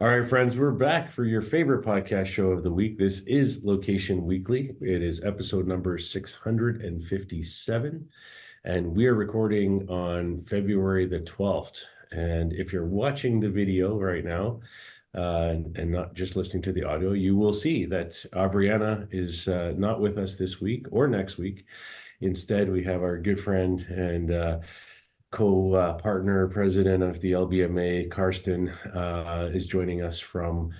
All right, friends, we're back for your favorite podcast show of the week. This is Location Weekly. It is episode number 657, and we are recording on February the 12th. And if you're watching the video right now and not just listening to the audio, you will see that Aubriana is not with us this week or next week. Instead, we have our good friend and co-partner president of the LBMA, Karsten, is joining us from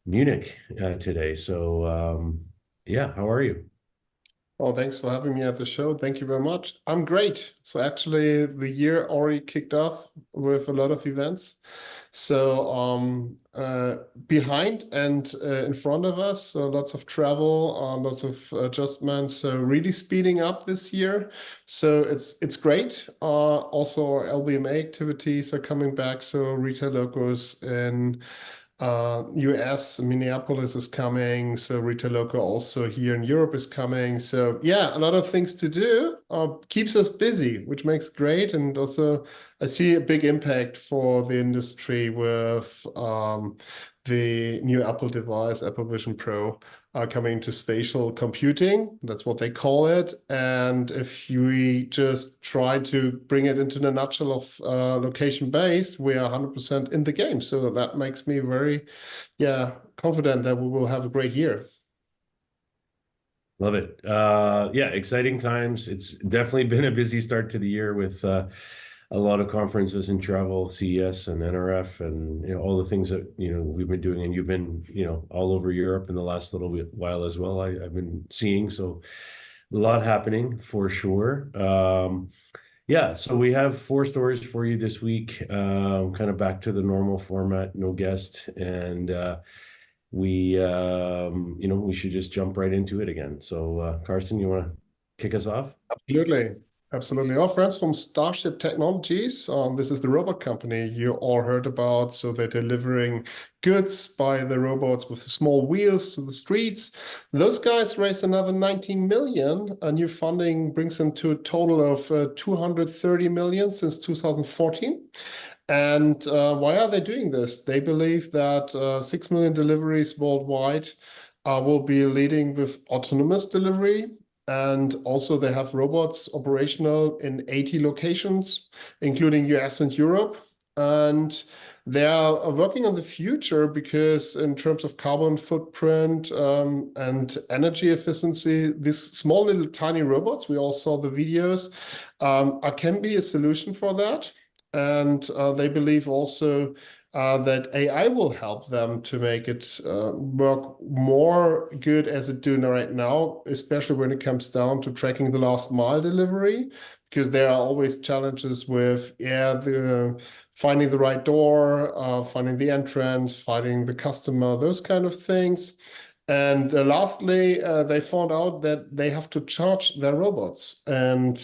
Munich today. So, yeah, how are you? Well, thanks for having me at the show. Thank you very much. I'm great. So actually, the year already kicked off with a lot of events. So behind and in front of us, so lots of travel, lots of adjustments. So really speeding up this year. So it's great. Also, our LBMA activities are coming back. So retail logos in US, Minneapolis is coming, so Retail Loco also here in Europe is coming. So yeah, a lot of things to do, keeps us busy, which makes it great. And also I see a big impact for the industry with the new Apple device, Apple Vision Pro, coming to spatial computing. That's what they call it. And if we just try to bring it into the nutshell of location-based, we are 100% in the game. So that makes me very, confident that we will have a great year. Love it. Yeah, exciting times. It's definitely been a busy start to the year with a lot of conferences and travel, CES and NRF, and all the things that we've been doing. And you've been all over Europe in the last little while as well. I've been seeing, so a lot happening for sure. Yeah, so we have 4 stories for you this week, kind of back to the normal format, no guest, and we should just jump right into it again. So, Karsten, you want to kick us off? Absolutely. Absolutely. Our friends from Starship Technologies, this is the robot company you all heard about. So they're delivering goods by the robots with small wheels to the streets. Those guys raised another 19 million. New funding brings them to a total of 230 million since 2014. And why are they doing this? They believe that 6 million deliveries worldwide will be leading with autonomous delivery. And also they have robots operational in 80 locations, including US and Europe. And they are working on the future because in terms of carbon footprint and energy efficiency, these small little tiny robots, we all saw the videos, can be a solution for that. And they believe also that AI will help them to make it work more good as it doing right now, especially when it comes down to tracking the last mile delivery, because there are always challenges with finding the right door, finding the entrance, finding the customer, those kind of things. And lastly, they found out that they have to charge their robots. And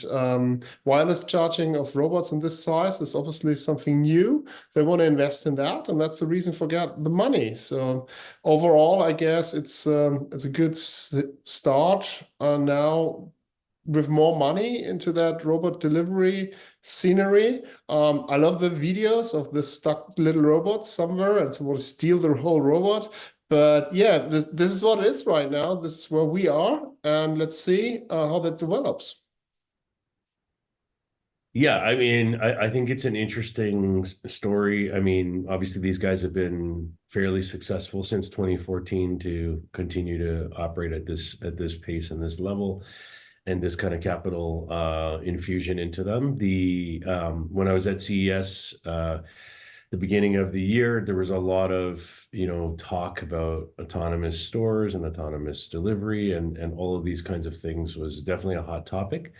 wireless charging of robots in this size is obviously something new. They want to invest in that, and that's the reason for get the money. So overall, I guess it's a good start now with more money into that robot delivery scenery. I love the videos of the stuck little robots somewhere and someone steal the whole robot. But yeah, this is what it is right now. This is where we are, and let's see how that develops. Yeah, I mean, I think it's an interesting story. I mean, obviously these guys have been fairly successful since 2014 to continue to operate at this pace and this level and this kind of capital infusion into them. When I was at CES, the beginning of the year, there was a lot of talk about autonomous stores and autonomous delivery and all of these kinds of things was definitely a hot topic.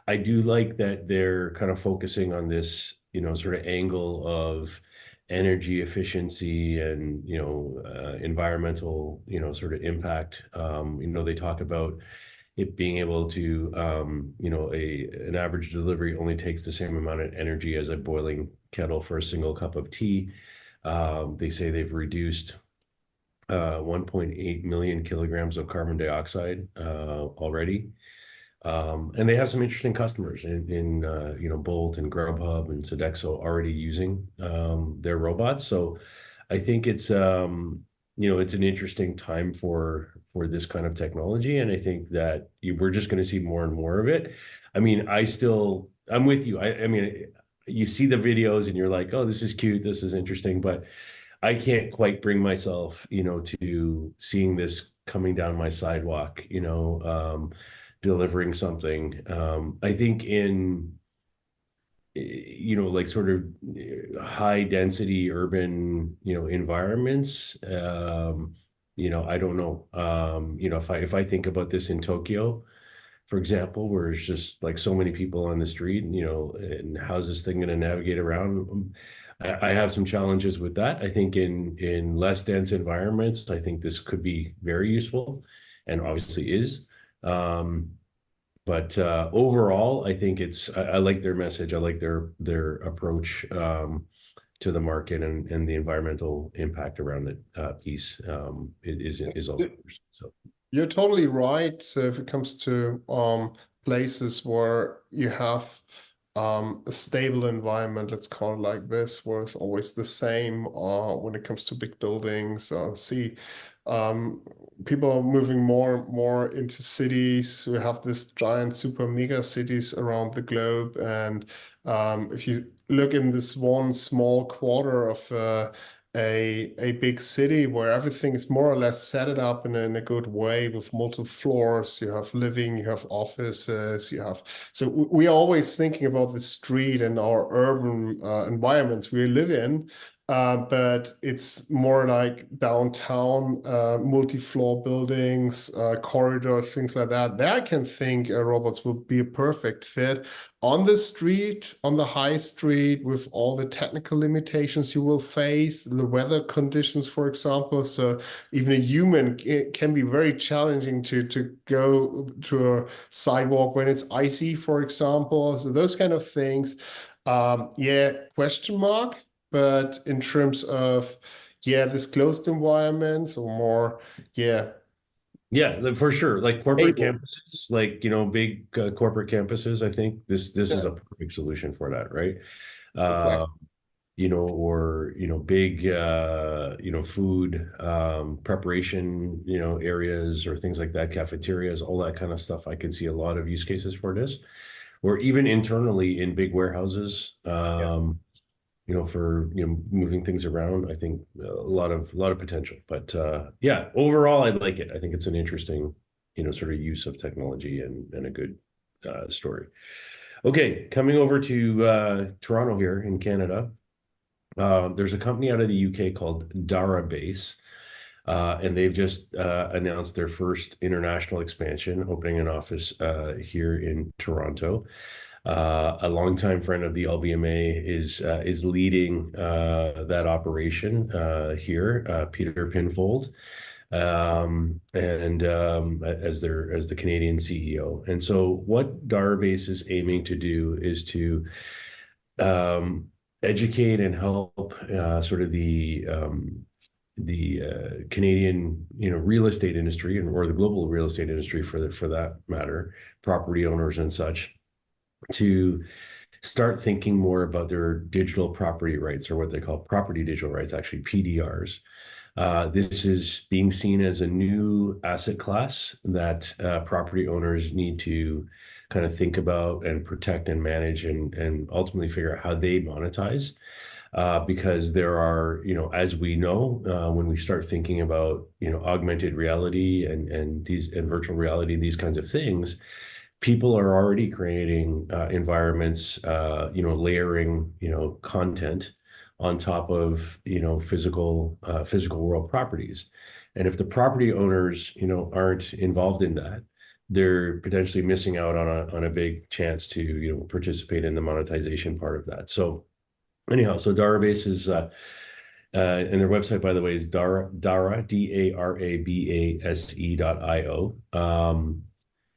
I do like that they're kind of focusing on this sort of angle of energy efficiency and environmental sort of impact. They talk about it being able to an average delivery only takes the same amount of energy as a boiling kettle for a single cup of tea. They say they've reduced 1.8 million kilograms of carbon dioxide already. And they have some interesting customers in Bolt and Grubhub and Sodexo already using their robots. So I think it's it's an interesting time for this kind of technology, and I think that we're just going to see more and more of it. I mean, I'm with you. I mean, you see the videos and you're like, oh, this is cute, this is interesting, but I can't quite bring myself, to seeing this coming down my sidewalk, delivering something. I think like sort of high density urban, environments, I don't know. If I think about this in Tokyo, for example, where it's just like so many people on the street, and how's this thing going to navigate around? I have some challenges with that. I think in less dense environments, I think this could be very useful, and obviously is. Um, but overall, I think I like their message. I like their approach to the market and the environmental impact around it piece is also interesting. So You're totally right. So if it comes to places where you have a stable environment, let's call it like this, where it's always the same when it comes to big buildings. See, um, people are moving more and more into cities. We have this giant super mega cities around the globe. And if you look in this one small quarter of a big city where everything is more or less set it up in a good way with multiple floors. You have living, you have offices, you have. So we are always thinking about the street and our urban environments we live in. But it's more like downtown, multi-floor buildings, corridors, things like that. There I can think robots would be a perfect fit on the street, on the high street, with all the technical limitations you will face, the weather conditions, for example. So even a human can be very challenging to go to a sidewalk when it's icy, for example. So those kind of things. Yeah, question mark. But in terms of, yeah, this closed environments or more, yeah, yeah, for sure. Like corporate able. campuses, like big corporate campuses. I think this is Yeah, a perfect solution for that, right? exactly. Uh, or big food preparation areas or things like that, cafeterias, all that kind of stuff. I can see a lot of use cases for this, or even internally in big warehouses. Yeah. For moving things around. I think a lot of potential. But yeah, overall, I like it. I think it's an interesting sort of use of technology and a good story. Okay, coming over to Toronto here in Canada. There's a company out of the UK called Darabase, and they've just announced their first international expansion, opening an office here in Toronto. A longtime friend of the LBMA is leading that operation here, Peter Pinfold, and as the Canadian CEO. And so, what Darabase is aiming to do is to um, educate and help sort of the Canadian real estate industry or the global real estate industry for that matter, property owners and such, to start thinking more about their digital property rights, or what they call property digital rights, actually PDRs. This is being seen as a new asset class that property owners need to kind of think about and protect and manage and ultimately figure out how they monetize. Because there are, as we know, when we start thinking about, augmented reality and virtual reality, these kinds of things, people are already creating environments, layering, content on top of, physical world properties. And if the property owners, aren't involved in that, they're potentially missing out on a big chance to, participate in the monetization part of that. So anyhow, so Darabase is and their website, by the way, is Darabase.io.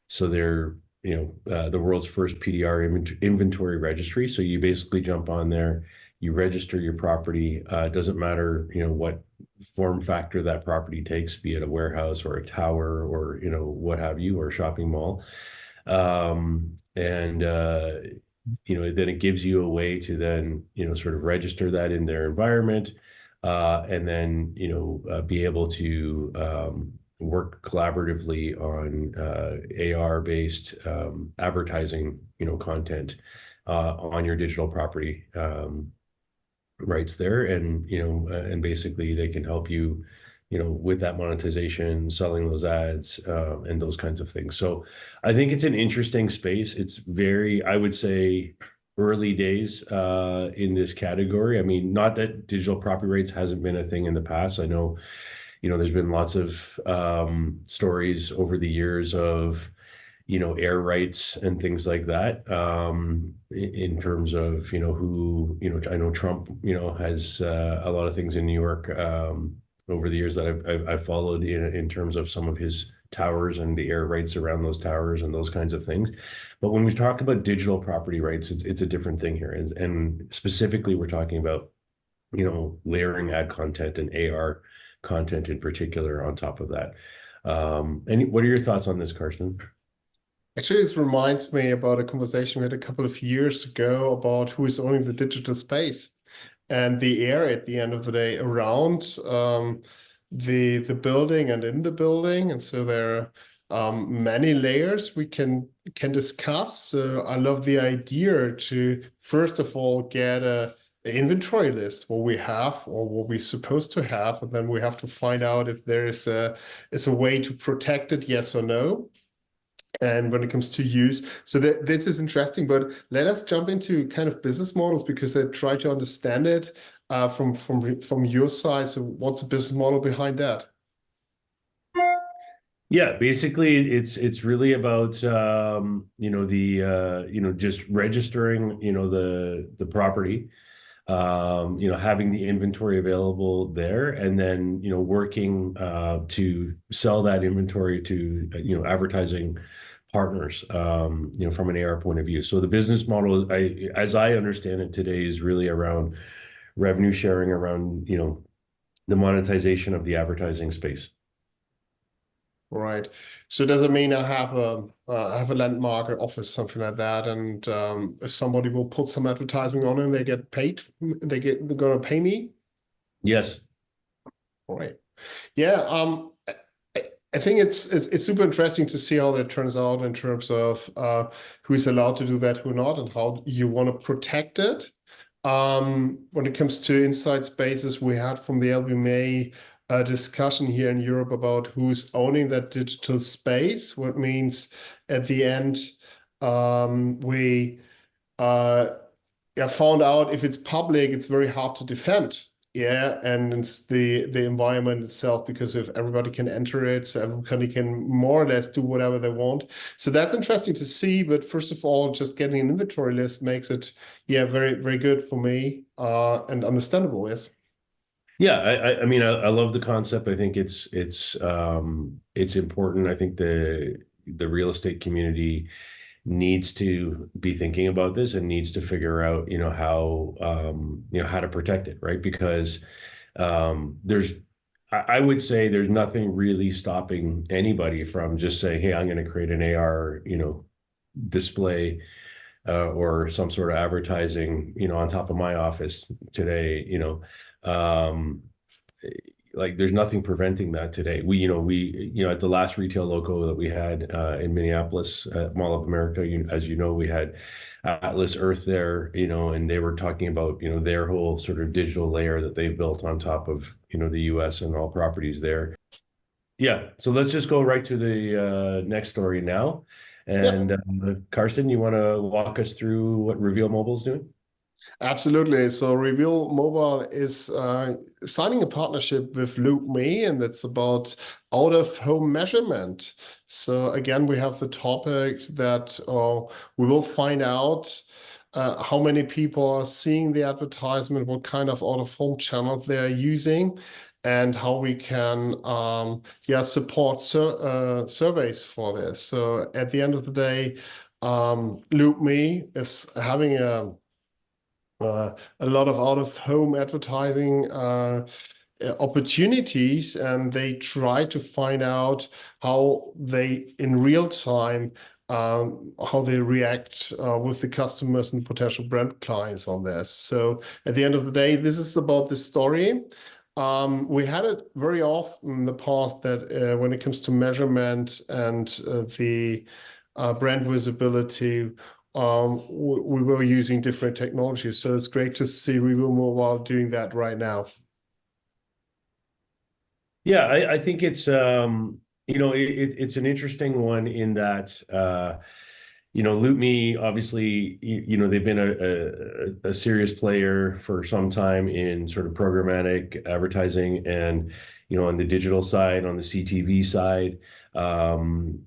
So they're the world's first PDR inventory registry. So you basically jump on there, you register your property. It doesn't matter what form factor that property takes, be it a warehouse or a tower or what have you, or a shopping mall. And then it gives you a way to then sort of register that in their environment. and then be able to work collaboratively on AR based advertising content on your digital property rights there, and basically they can help you with that monetization, selling those ads, and those kinds of things. So I think it's an interesting space. It's very, I would say, early days in this category. I mean, not that digital property rights hasn't been a thing in the past. I know, there's been lots of stories over the years of air rights and things like that, in terms of who I know Trump has a lot of things in New York over the years that I've followed in terms of some of his towers and the air rights around those towers and those kinds of things. But when we talk about digital property rights, it's a different thing here, and specifically we're talking about layering ad content and AR content in particular on top of that. And what are your thoughts on this, Karsten? Actually, this reminds me about a conversation we had a couple of years ago about who is owning the digital space and the air at the end of the day around the building and in the building. And so there are many layers we can discuss. So I love the idea to first of all get a inventory list, what we have or what we're supposed to have, and then we have to find out if there is a way to protect it, yes or no. And when it comes to use, so this is interesting, but let us jump into kind of business models because I try to understand it from your side. So what's the business model behind that? Yeah, basically it's really about just registering the property, having the inventory available there, and then working to sell that inventory to advertising partners, from an AR point of view. So the business model, as I understand it today, is really around revenue sharing around the monetization of the advertising space. Right. So does it mean I have a landmark or office, something like that, and if somebody will put some advertising on and they get paid, they're gonna pay me? Yes. All right. Yeah. I, I think it's super interesting to see how that turns out in terms of who is allowed to do that, who not, and how you want to protect it. When it comes to inside spaces, we had from the LBMA a discussion here in Europe about who's owning that digital space. What means at the end, we yeah, found out if it's public, it's very hard to defend. Yeah, and it's the environment itself, because if everybody can enter it, so everybody can more or less do whatever they want. So that's interesting to see. But first of all, just getting an inventory list makes it, yeah, very, very good for me, and understandable, yes. Yeah, I mean, I love the concept. I think it's important. I think the real estate community needs to be thinking about this and needs to figure out, how to protect it, right? Because there's, I would say there's nothing really stopping anybody from just saying, hey, I'm going to create an AR, display, or some sort of advertising, on top of my office today, um, like there's nothing preventing that today. We at the last retail loco that we had in Minneapolis at Mall of America, as you know, we had Atlas Earth there, and they were talking about, their whole sort of digital layer that they built on top of, the US and all properties there. Yeah. So let's just go right to the next story now. Yeah. And Carson, you want to walk us through what RevealMobile is doing? Absolutely. So RevealMobile is signing a partnership with LoopMe, and it's about out-of-home measurement. So again, we have the topics that we will find out how many people are seeing the advertisement, what kind of out-of-home channel they're using, and how we can support surveys for this. So at the end of the day, LoopMe is having a lot of out-of-home advertising opportunities, and they try to find out how they, in real time, how they react with the customers and potential brand clients on this. So at the end of the day, this is about the story. We had it very often in the past that when it comes to measurement and the brand visibility, we were using different technologies. So it's great to see RevealMobile doing that right now. Yeah, I think it's it's an interesting one in that LoopMe obviously they've been a serious player for some time in sort of programmatic advertising and on the digital side, on the CTV side. And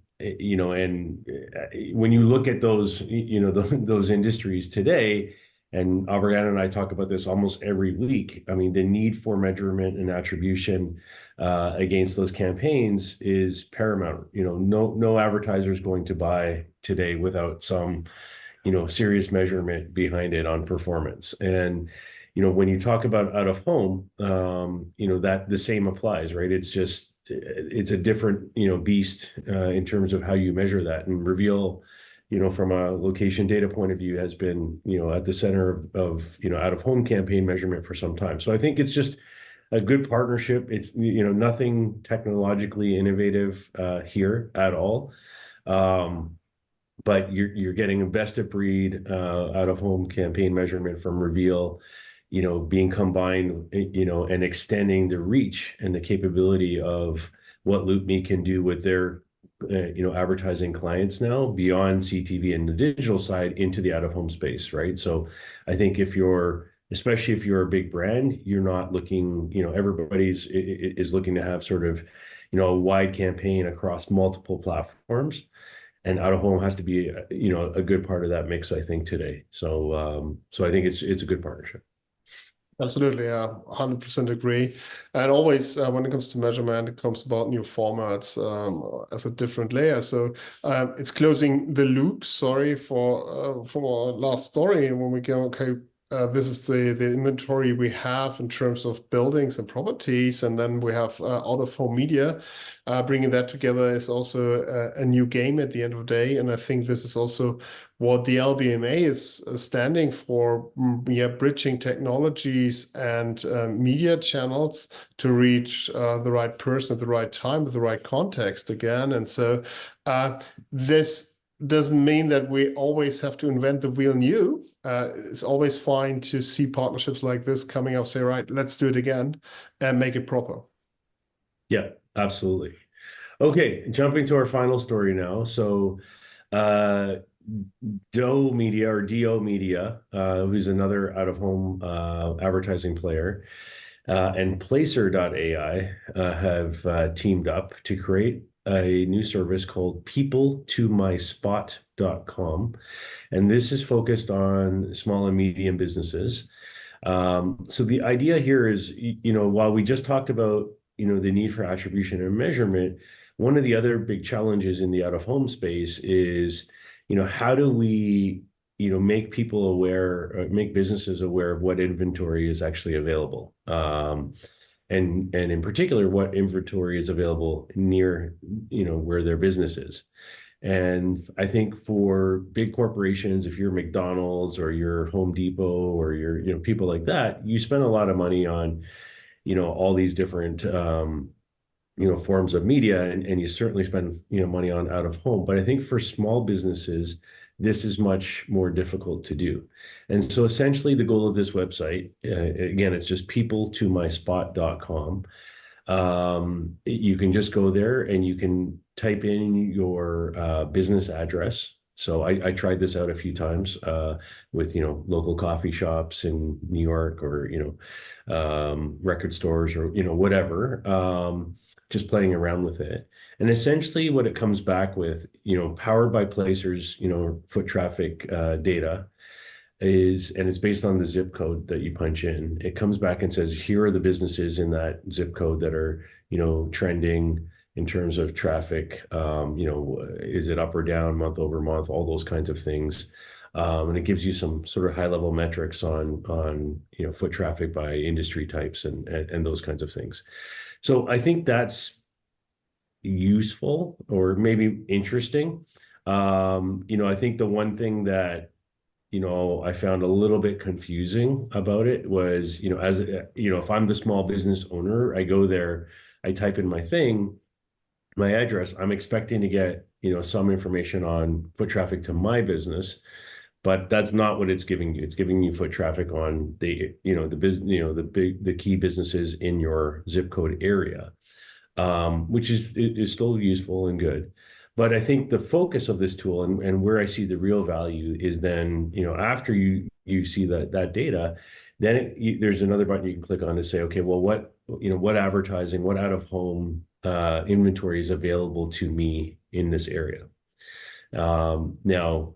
when you look at those those industries today, and Alberto and I talk about this almost every week. I mean, the need for measurement and attribution against those campaigns is paramount. No advertiser is going to buy today without some, serious measurement behind it on performance. And, when you talk about out of home, that the same applies, right? It's a different, beast in terms of how you measure that. And Reveal, from a location data point of view, has been, at the center of out of home campaign measurement for some time. So I think it's just a good partnership. It's, nothing technologically innovative here at all. But you're getting a best of breed out of home campaign measurement from Reveal, being combined, and extending the reach and the capability of what LoopMe can do with their advertising clients now beyond CTV and the digital side into the out of home space, right? So I think especially if you're a big brand, you're not looking, everybody's is looking to have sort of, a wide campaign across multiple platforms, and out of home has to be, a good part of that mix, I think, today. So I think it's a good partnership. Absolutely, yeah, 100% agree. And always, when it comes to measurement, it comes about new formats as a different layer. So it's closing the loop. Sorry for our last story. When we go, okay, this is the inventory we have in terms of buildings and properties, and then we have out of home media. Bringing that together is also a new game at the end of the day. And I think this is also what the LBMA is standing for, bridging technologies and media channels to reach the right person at the right time with the right context again. And so this doesn't mean that we always have to invent the wheel new. It's always fine to see partnerships like this coming up, say, right, let's do it again and make it proper. Yeah, absolutely. Okay, jumping to our final story now. So DoMedia or DoMedia, who's another out-of-home advertising player, and Placer.AI have teamed up to create a new service called peopletomyspot.com. And this is focused on small and medium businesses. So the idea here is, while we just talked about, the need for attribution and measurement, one of the other big challenges in the out-of-home space is, how do we, make people aware, make businesses aware of what inventory is actually available? And in particular, what inventory is available near, where their business is. And I think for big corporations, if you're McDonald's or you're Home Depot or you're, people like that, you spend a lot of money on, all these different, forms of media, and you certainly spend, money on out of home. But I think for small businesses, this is much more difficult to do. And so essentially the goal of this website, again, it's just peopletomyspot.com. You can just go there and you can type in your business address. So I tried this out a few times with, local coffee shops in New York or, record stores or, whatever, just playing around with it. And essentially what it comes back with, powered by Placer's, foot traffic data and it's based on the zip code that you punch in. It comes back and says, here are the businesses in that zip code that are, trending in terms of traffic. Is it up or down month over month, all those kinds of things. And it gives you some sort of high level metrics on foot traffic by industry types and those kinds of things. So I think that's useful or maybe interesting. I think the one thing that I found a little bit confusing about it was, if I'm the small business owner, I go there, I type in my thing, my address, I'm expecting to get, some information on foot traffic to my business, but that's not what it's giving you. It's giving you foot traffic on the key businesses in your zip code area, which is still useful and good. But I think the focus of this tool and where I see the real value is then, after you see that data, then there's another button you can click on to say, okay, well, what advertising, what out of home inventory is available to me in this area. Now,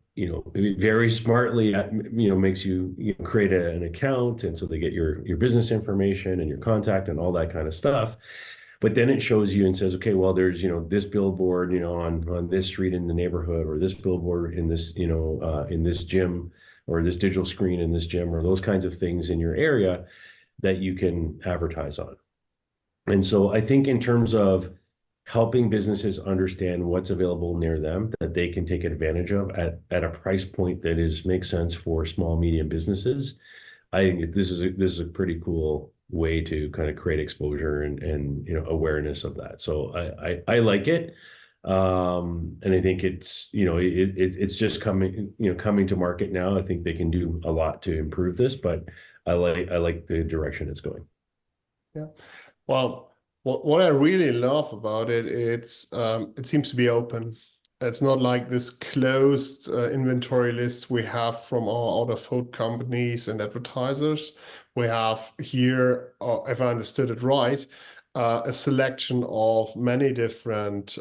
very smartly, makes you, create an account, and so they get your business information and your contact and all that kind of stuff. But then it shows you and says, okay, well, there's, this billboard, on this street in the neighborhood, or this billboard in this, in this gym, or this digital screen in this gym, or those kinds of things in your area that you can advertise on. And so I think in terms of helping businesses understand what's available near them that they can take advantage of at a price point that makes sense for small, medium businesses, I think this is a pretty cool way to kind of create exposure and awareness of that. So I like it. And I think it's just coming to market now. I think they can do a lot to improve this, but I like the direction it's going. Yeah. Well, what I really love about it, it seems to be open. It's not like this closed inventory list we have from our out-of-home companies and advertisers. We have here, if I understood it right, a selection of many different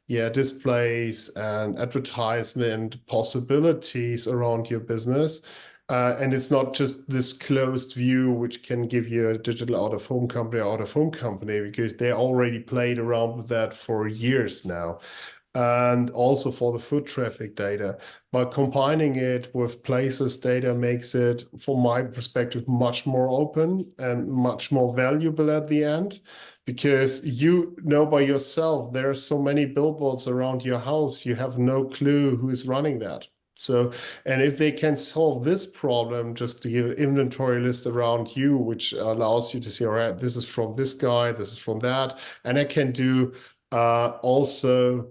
displays and advertisement possibilities around your business. And it's not just this closed view, which can give you a digital out-of-home company, because they already played around with that for years now. And also for the foot traffic data. But combining it with Placer's data makes it, from my perspective, much more open and much more valuable at the end. Because you know by yourself, there are so many billboards around your house, you have no clue who's running that. So, and if they can solve this problem, just to give an inventory list around you, which allows you to see, all right, this is from this guy, this is from that, and I can do also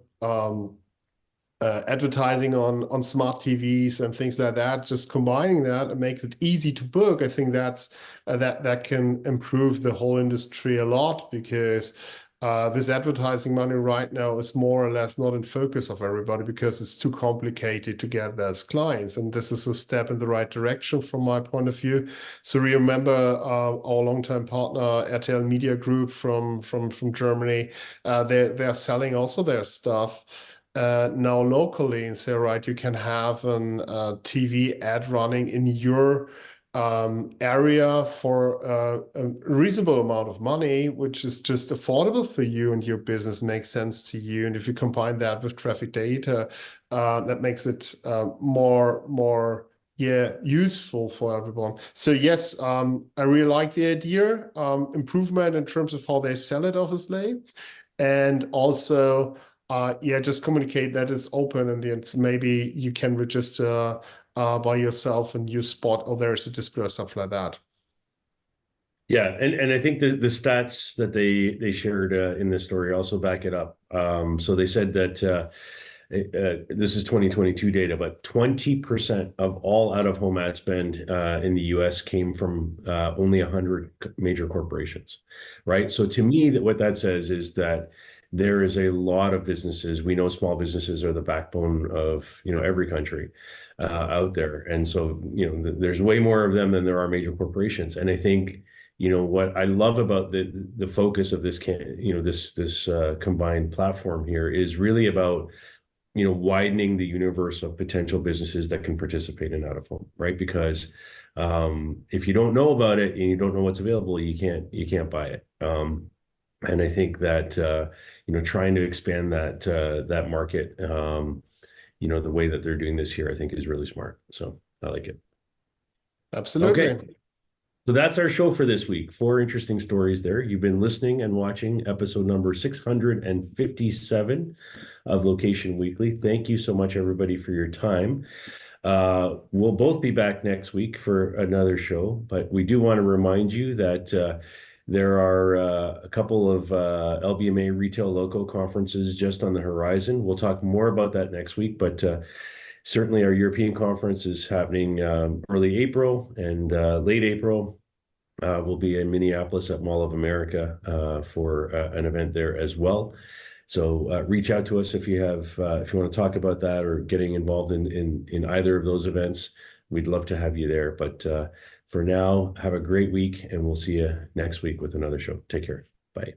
advertising on smart TVs and things like that. Just combining that, it makes it easy to book. I think that can improve the whole industry a lot, because this advertising money right now is more or less not in focus of everybody because it's too complicated to get those clients. And this is a step in the right direction from my point of view. So remember our longtime partner, RTL Media Group from Germany, they're selling also their stuff now locally, and say, right, you can have an TV ad running in your area for a reasonable amount of money, which is just affordable for you and your business, makes sense to you. And if you combine that with traffic data, that makes it more useful for everyone. So yes, I really like the idea. Improvement in terms of how they sell it, obviously, and also just communicate that it's open, and maybe you can register by yourself and you spot, oh, there's a display or something like that. Yeah, and I think the stats that they shared in this story also back it up. So they said that this is 2022 data, but 20% of all out-of-home ad spend in the US came from only 100 major corporations, right? So to me, what that says is that there is a lot of businesses. We know small businesses are the backbone of, every country out there. And so, there's way more of them than there are major corporations. And I think, what I love about the focus of this this combined platform here is really about widening the universe of potential businesses that can participate in out of home, right? Because if you don't know about it and you don't know what's available, you can't buy it. And I think that trying to expand that market, the way that they're doing this here, I think is really smart. So I like it. Absolutely. Okay. So that's our show for this week. 4 interesting stories there. You've been listening and watching episode number 657 of Location Weekly. Thank you so much, everybody, for your time. We'll both be back next week for another show, but we do want to remind you that there are a couple of LBMA Retail Local conferences just on the horizon. We'll talk more about that next week, but certainly our European conference is happening early April, and late April we'll be in Minneapolis at Mall of America for an event there as well. So reach out to us if you want to talk about that or getting involved in either of those events. We'd love to have you there. But for now, have a great week, and we'll see you next week with another show. Take care. Bye.